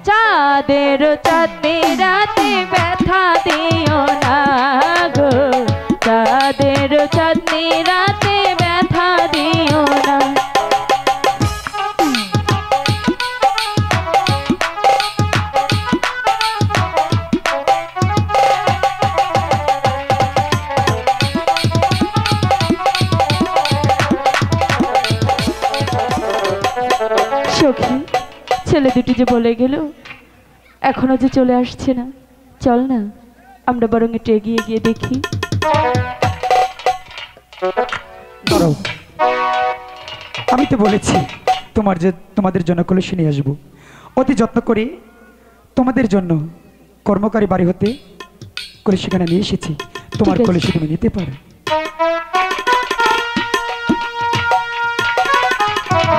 চাঁদের চাঁদনি রাতে ব্যথা দিও না গো, চাঁদের চাঁদনি রাতে ব্যথা দিও না। সখী, ছেলে দুটি যে বলে গেল, এখনো যে চলে আসছে না, চল না আমরা বরং একটু এগিয়ে গিয়ে দেখি। আমি তো বলেছি তোমাদের জন্য কলসি নিয়ে আসবো, অতি যত্ন করে তোমাদের জন্য কর্মকারী বাড়ি হতে কলসিখানা নিয়ে এসেছি। তোমার কলসি তুমি নিতে পারো।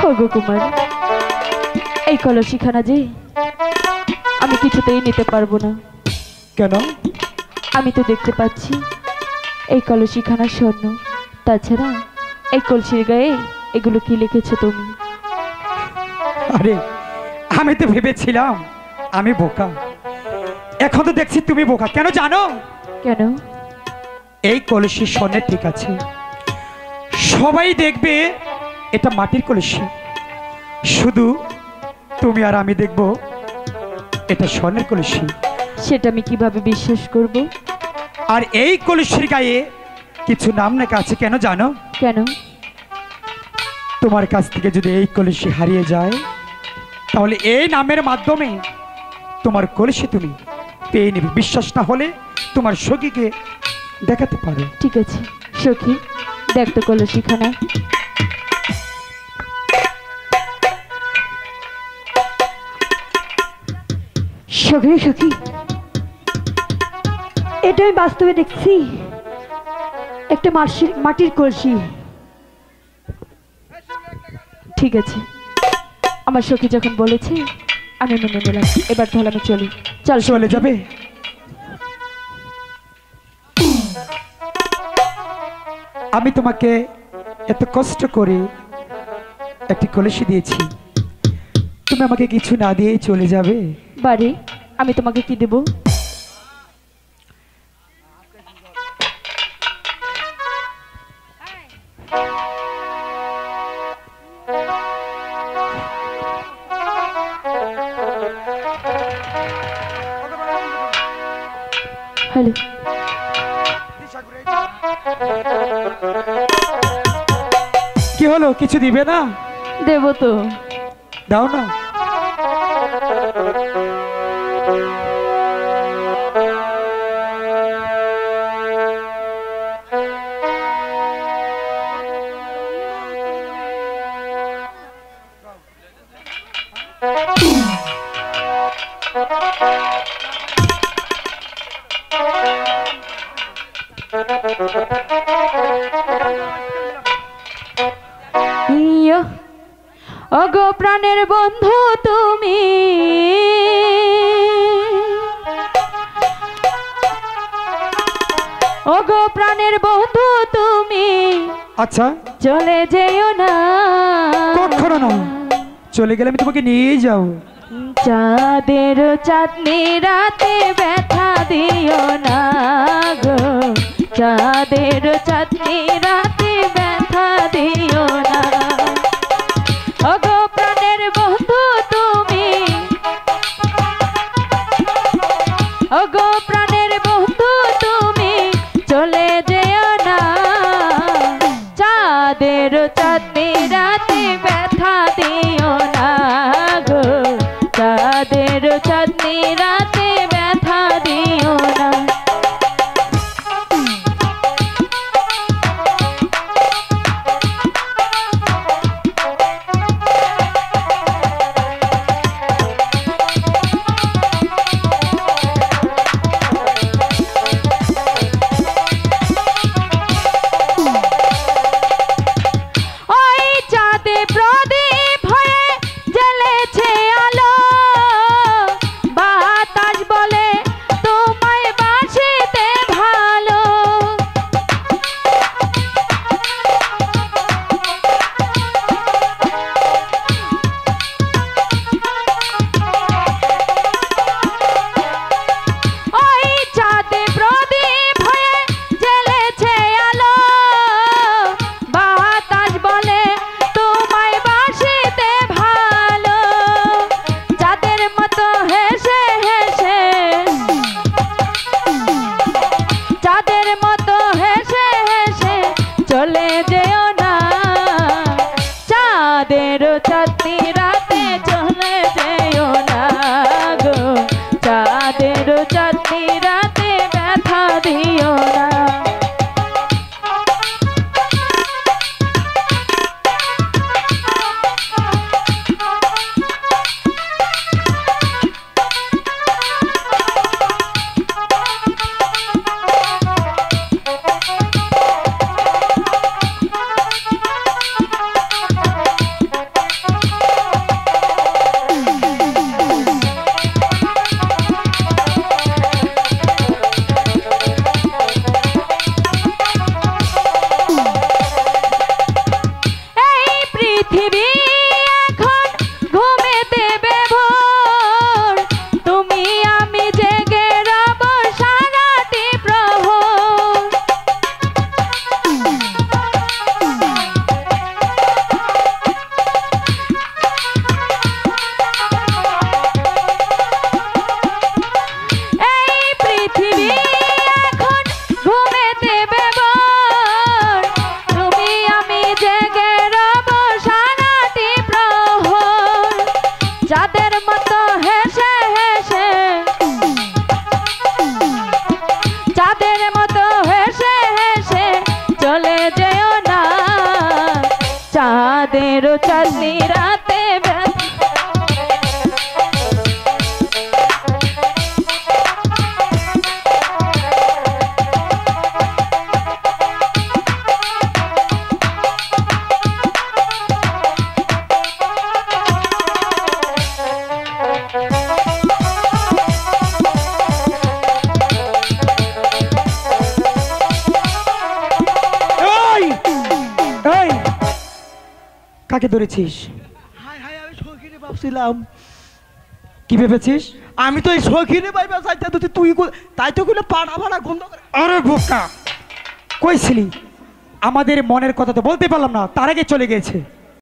ওগো কুমার, এই কলসিখানা যে আমি কিছুতেই নিতে পারবো না। কেন? আমি তো দেখতে পাচ্ছি এই কলসিখানা স্বর্ণ, তাছাড়া এই কলসির গায়ে এগুলো কি লিখেছো তুমি? আরে আমি তো ভেবেছিলাম আমি বোকা, এখন তো দেখছি তুমি বোকা। কেন জানো? কেন? এই কলসি স্বর্ণের ঠিক আছে, সবাই দেখবে এটা মাটির কলসি, শুধু তুমি আর আমি দেখব এটা স্বর্ণের কলসি। সেটা আমি কিভাবে বিশ্বাস করব? আর এই কলসির গায়ে কিছু নাম লেখা আছে, কেন জানো? কেন? তোমার কাছ থেকে যদি এই কলসি হারিয়ে যায়, তাহলে এই নামের মাধ্যমে তোমার কলসি তুমি পেয়ে নেবে। বিশ্বাস না হলে তোমার সখীকে দেখাতে পারো। ঠিক আছে সখী, দেখ তো কলসিখানা। সখী সখী, এটা আমি বাস্তবে দেখছি একটা মাটির কলসি। ঠিক আছে, আমার সখী যখন বলেছে আমি মেনে নিলাম। এবার তাহলে আমি চলি। চল। চলে যাবে? আমি তোমাকে এত কষ্ট করে একটি কলসি দিয়েছি, তুমি আমাকে কিছু না দিয়ে চলে যাবে? বাড়ি আমি তোমাকে কি দেব? হ্যালো, কি হলো, কিছু দিবে না? দেব তো। দাও না। ওগো প্রাণের বন্ধু তুমি, ওগো প্রাণের বন্ধু তুমি, আচ্ছা চলে যেও না। কখনো না, চলে গেলে আমি তোমাকে নিয়ে যাব। চাঁদের চাঁদনি রাতে ব্যথা দিও না গো, চাঁদের চাঁদনি রাতে ব্যথা দিও না। ওগো প্রাণের বন্ধু তুমি, ওগো প্রাণের বন্ধু তুমি, চলে যেও না। চাঁদের চাঁদনি রাতে ব্যথা দিও না গো, চাঁদের চাঁদনি রাতে ব্যথা দিও না। চাঁদনি রাতে ব্যথা দিও না। যাদের মতো হেসে হেসে, যাদের মতো হেসে হেসে চলে যেও না, চাঁদের চাঁদনি রাতে কাকে ধরেছিস? হাই হাই, আমি সখীরে ভাবছিলাম। কি ভেবেছিস? আমি তো এই সখীরে ভাইবা চাইতে তো তুই তাই তো কইলে পাড়া ভাড়া গন্ধ করে। আরে বোকা, কইছিলি আমাদের মনের কথা তো বলতে পারলাম না, তার আগে চলে গেছে।